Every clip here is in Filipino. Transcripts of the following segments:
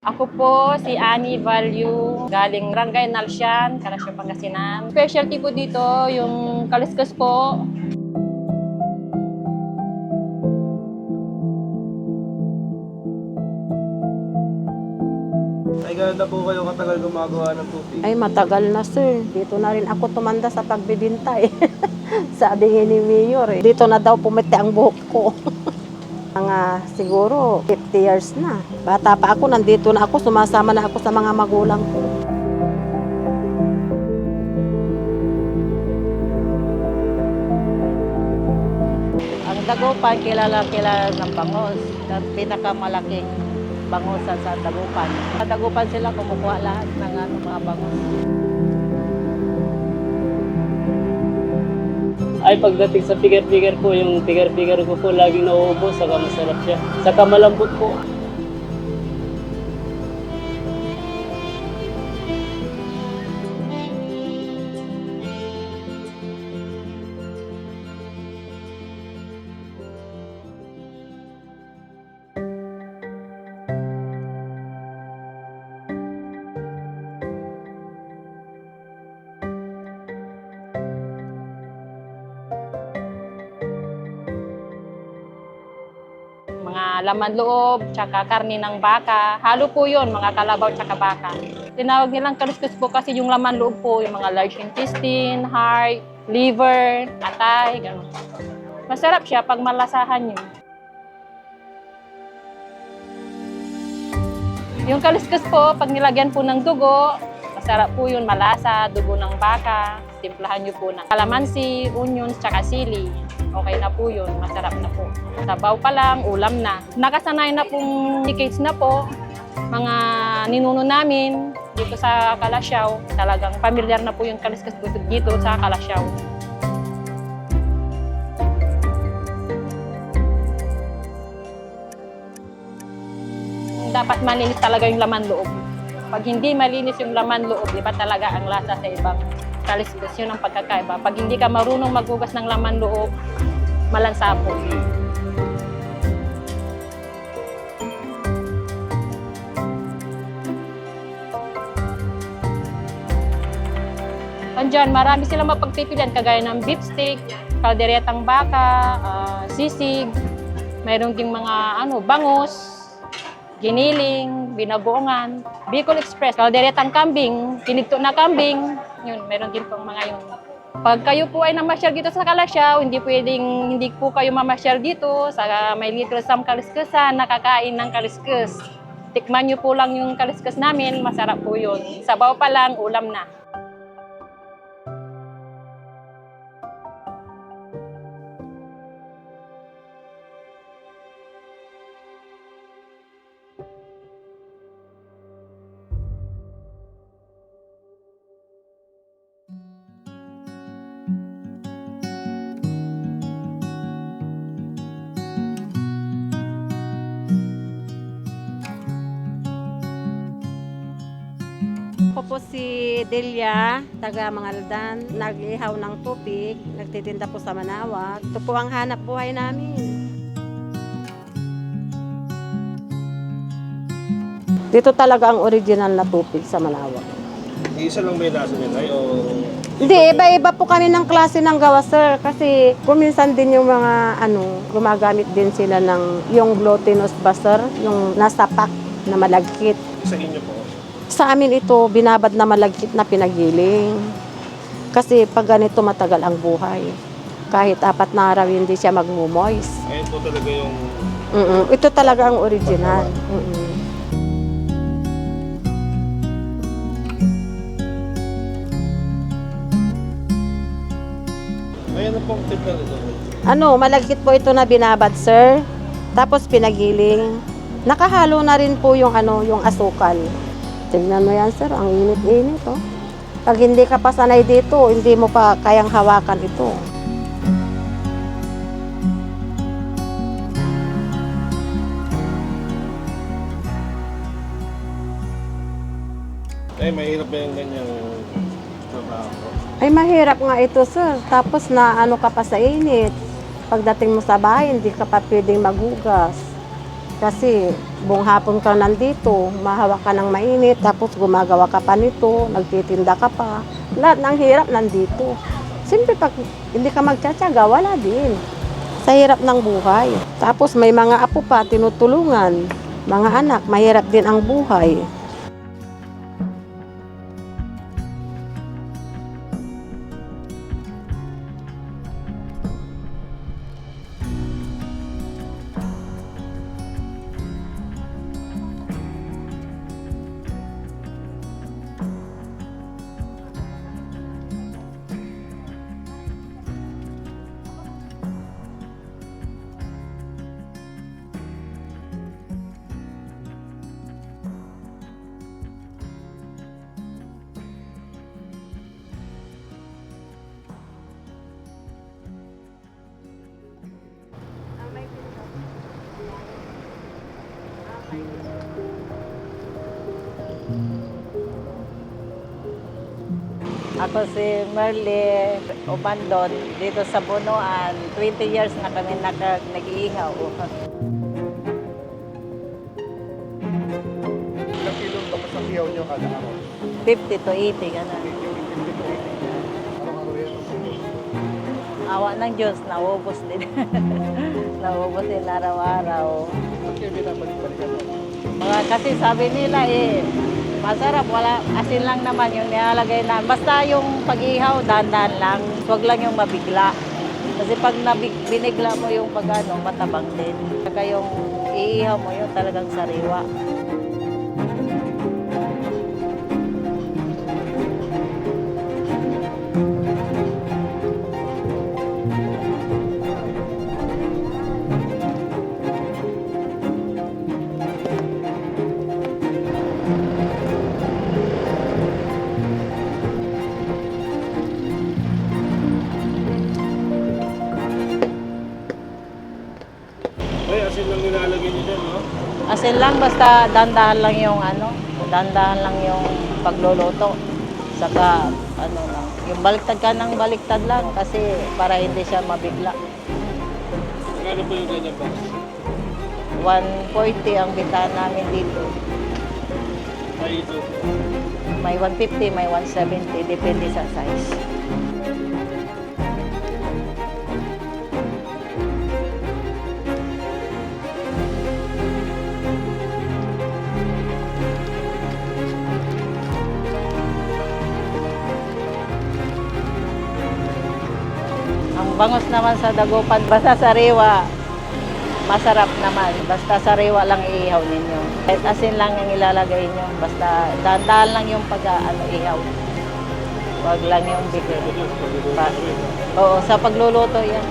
Ako po si Annie Value, galing Barangay Nalsian, Kalasyo, Pangasinan. Specialty po dito yung kaliskas po. Ay, ganda po kayo katagal gumagawa ng tubig. Ay, matagal na sir. Dito na rin ako tumanda sa pagbibinta eh. Sabi nga ni Mayor eh. Dito na daw pumiti ang buhok ko. Mga siguro 50 years na. Bata pa ako, nandito na ako, sumasama na ako sa mga magulang ko. Ang Dagupan, kilala ng bangos. At pinakamalaking bangosan sa Dagupan. Sa Dagupan sila kumukuha lahat ng mga bangos. Ay, pagdating sa pigar-pigar po, yung pigar-pigar ko po laging nauubos, saka masarap siya. Saka malambot po. Mga laman loob, tsaka karne ng baka. Halo po yun, mga kalabaw tsaka baka. Tinawag nilang kaliskas po kasi yung laman loob po, yung mga large intestine, heart, liver, atay, gano'n. Masarap siya pag malasahan yun. Yung kaliskas po, pag nilagyan po ng dugo, masarap po yun, malasa, dugo ng baka. Timplahan nyo po ng kalamansi, onions, tsaka sili. Okay na po yun, masarap na po. Sabaw pa lang, ulam na. Nakasanay na pong decades na po, mga ninuno namin dito sa Kalasyaw. Talagang familiar na po yung kaliskas dito sa Kalasyaw. Dapat malinis talaga yung laman loob. Pag hindi malinis yung laman loob, iba talaga ang lasa sa ibang kaliskas. Yun ang pagkakaiba. Pag hindi ka marunong maghugas ng laman loob, malansa po. Andyan, marami silang mapagpipilian kagaya ng beef steak, kalderetang baka, sisig, mayroon ding mga bangus, giniling, binagoongan, Bicol Express, kalderetang kambing, pinigto na kambing, yun, mayroon din pong mga yun. Pag kayo po ay namasyal dito sa Kalasyaw, hindi po kayo mamasyal dito sa may Little Sam Kaliskasan, nakakain ng kaliskas. Tikman nyo po lang yung kaliskas namin, masarap po yun. Sabaw pa lang, ulam na. Ako po si Delia, taga Mangaldan, nag-ihaw ng tupig, nagtitinda po sa Manawag. Ito po ang hanap buhay namin. Dito talaga ang original na tupig sa Manawag. Isa lang may lasa nila o... Hindi, iba-iba po kami ng klase ng gawa, sir. Kasi kuminsan din yung mga gumagamit din sila ng yung glutinous butter, yung nasa pack na malagkit. Sa inyo po? Sa amin ito, binabad na malagkit na pinagiling. Kasi pag ganito matagal ang buhay. Kahit 4 na araw hindi siya magmumoist. Ayun po talaga yung... Ito talaga ang original. Ayan na pong tip na ito. Malagkit po ito na binabad, sir. Tapos pinagiling. Nakahalo na rin po yung yung asukal. Tingnan mo yan, sir. Ang init-init, oh. Pag hindi ka pa sanay dito, hindi mo pa kayang hawakan ito. Ay, mahirap ba yung ganyang trabaho? Ay, mahirap nga ito, sir. Tapos na ka pa sa init. Pagdating mo sa bahay, hindi ka pa pwedeng maghugas. Kasi Buong hapon ka nandito, mahawak ka ng mainit, tapos gumagawa ka pa nito, nagtitinda ka pa. Lahat ng hirap nandito. Siyempre, pag hindi ka magtsatsaga, wala din. Sa hirap ng buhay. Tapos may mga apo pa, tinutulungan. Mga anak, mahirap din ang buhay. Ako si Merle Obandon, dito sa Bunuan. 20 years na kami nag-iihaw. Ilang kilong tapos ang ihaw nyo kada araw? 50 to 80, gano'n. Awa ng Diyos, naubos din. Naubos din araw-araw. Ba't kayo binabalik-balikan mo? Kasi sabi nila masarap, wala, asin lang naman yung nilalagay na. Basta yung pag-ihaw, dahan-dahan lang. Huwag lang yung mabigla. Kasi pag binigla mo yung pag-ano, matabang din. Saka yung iihaw mo yung talagang sariwa. Ay, asin lang nilalagay nyo dyan, no? Asin lang, basta dandahan lang yung dandahan lang yung pagluluto. Saka lang, yung baliktad ka ng baliktad lang kasi para hindi siya mabigla. Magkano po yung ganyan ba? 140 ang bitahan namin dito. Ay, ito. May 150, may 170, depende sa size. Ang bangos naman sa dagupan, basta sariwa, masarap naman. Basta sariwa lang iihaw ninyo. Kahit asin lang yung ilalagay nyo, basta dahan-dahan lang yung ihaw. Huwag lang yung bigay. Oo, sa pagluluto yan.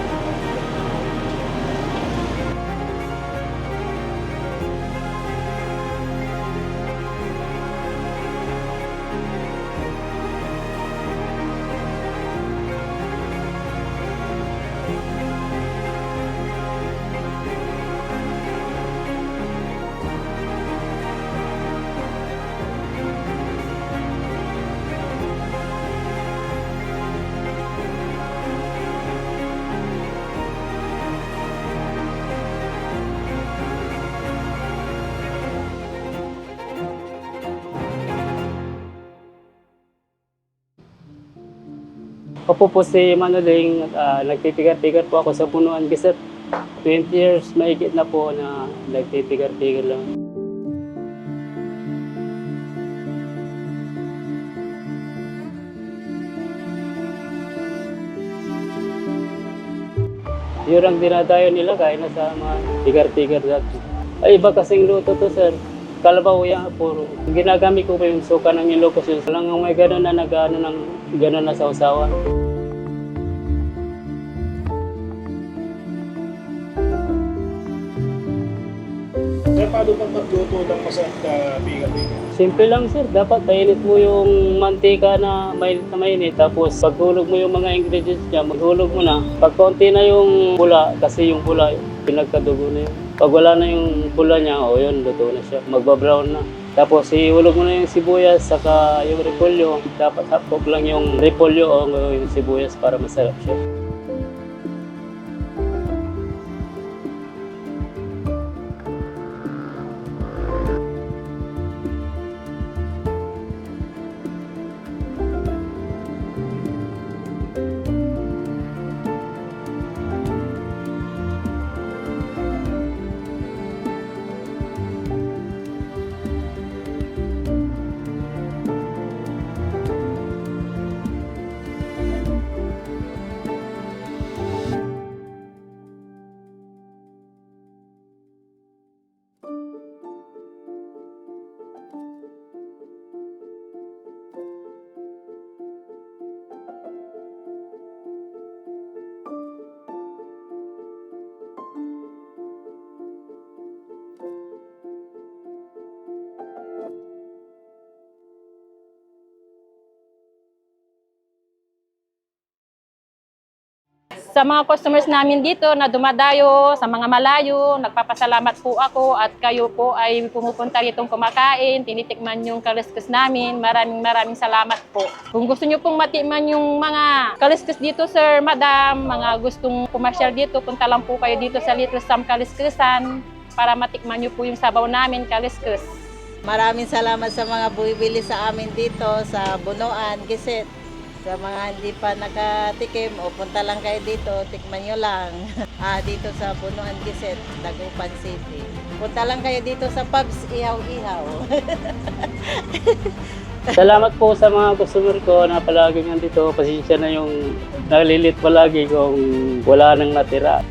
Ako po si Manoling, nagpipigar-pigar po ako sa Bunuan Bisat. 20 years mahigit na po na nagpipigar-pigar lang. Yun ang dinadayo nila kaya na sa mga pigar-pigar dati. Ay, iba kasing luto to, sir. Kalabaw yan, puro. Ginagamit ko pa yung suka ng Ilocos yun. Lang may gano'n na nag-ano ng gano'n na sausawan. Sir, paano pang magluto ng masarap na biga-biga? Simple lang, sir. Dapat mainit mo yung mantika na mainit. Tapos paghulog mo yung mga ingredients niya, maghulog mo na. Pag konti na yung bula, kasi yung bula, pinagkadugo na yun. Pag wala na yung bula niya, yun, luto na siya. Magba-brown na. Tapos ihulog mo na yung sibuyas, saka yung repolyo. Dapat half-cook lang yung repolyo o yung sibuyas para masarap siya. Sa mga customers namin dito na dumadayo, sa mga malayo, nagpapasalamat po ako at kayo po ay pumupunta rito kumakain, tinitikman yung kaliskus namin. Maraming salamat po. Kung gusto nyo pong matikman yung mga kaliskus dito, sir, madam, mga gustong pumasyal dito, punta lang po kayo dito sa Little Sam Kaliskusan para matikman nyo po yung sabaw namin, kaliskus. Maraming salamat sa mga bumibili sa amin dito sa Bunuan, Giset. Sa mga hindi pa nakatikim, o punta lang kayo dito, tikman nyo lang. Dito sa Bunuan, Giset, Dagupan City. Punta lang kayo dito sa Pubs Ihaw-Ihaw. Salamat po sa mga customer ko na palagi nandito. Pasensya na yung nalilit palagi kung wala nang natira.